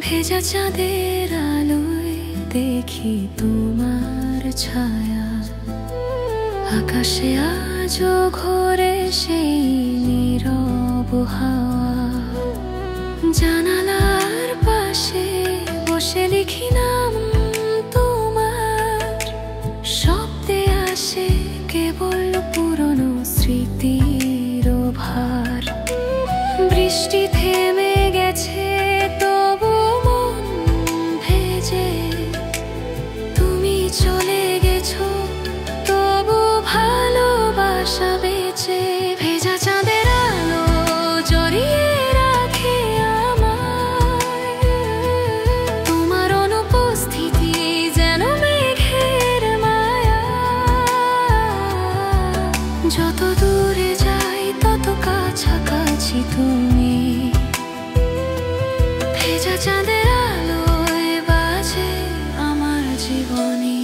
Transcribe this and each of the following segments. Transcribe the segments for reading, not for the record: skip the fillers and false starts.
ভেজা চাঁদের আলোয় দেখি তোমার ছায়া, আকাশে আজও ঘোরে সেই নীরব হাওয়া। জানালার পাশে বসে লিখি নাম তোমার, শব্দে আসে কেবল পুরনো স্মৃতির ভার। বৃষ্টি থেমে গেছে তবু মন ভেজে, তুমি চলে গেছো তবু ভালোবাসা বেঁচে। ভেজা চাঁদের আলো জড়িয়ে রাখে আমায়, তোমার অনুপস্থিতি যেন মেঘের মায়া। যত দূরে যাই তত কাছাকাছি তুমি, ভেজা চাঁদের আলোয় বাজে আমার জীবনী।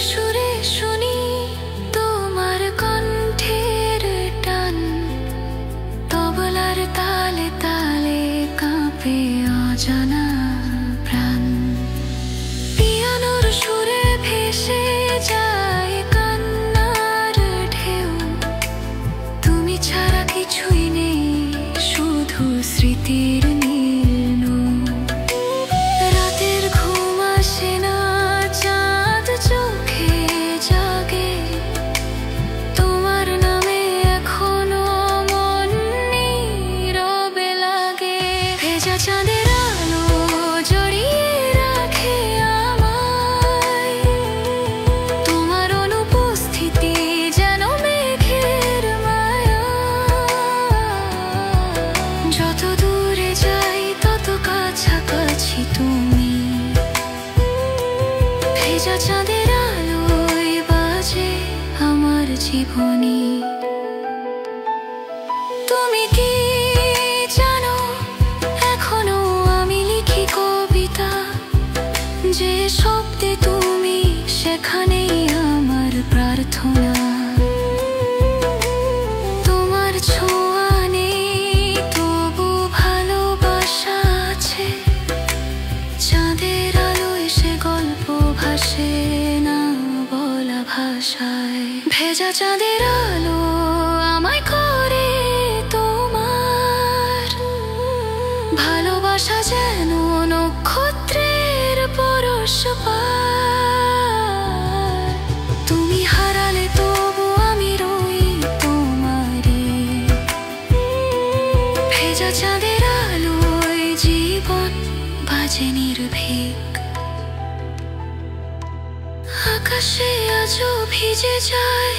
সুরে শুনি তোমার কণ্ঠের টান, তবলার তালে তালে কাঁপে অজানা প্রাণ। পিয়ানোর সুরে ভেসে যায় কান্নার ঢেউ, তুমি ছাড়া কিছুই নেই শুধু স্মৃতির নীল নৌ। রাতের ঘুম আসে না, চাঁদ চোখে জাগে, তোমার নামে এখনো মন নীরবে লাগে। ভেজা চাঁদের আলো জড়িয়ে রাখে আমায়, তোমার অনুপস্থিতি যেন মেঘের মায়া। যত দূরে যাই তত কাছাকাছি তুমি, ভেজা চাঁদের আলোয় বাজে আমার জীবনী। তুমি কি জানো এখনো আমি লিখি কবিতা, যে শব্দে তুমি সেখানেই আমার প্রার্থনা। তোমার ছোঁয়া নেই তবু ভালোবাসা আছে, চাঁদের আলোয় সে গল্প ভাসে না বলা ভাষায়। ভেজা চাঁদের আলো আমায় করে তোমার, ভালোবাসা যেন নক্ষত্রের পরশ পায়। তুমি হারালে তবু আমি রই তোমারে, ভেজা চাঁদের আলোয় জীবন বাজে নির্ভীক। আকাশে আজও ভিজে যায়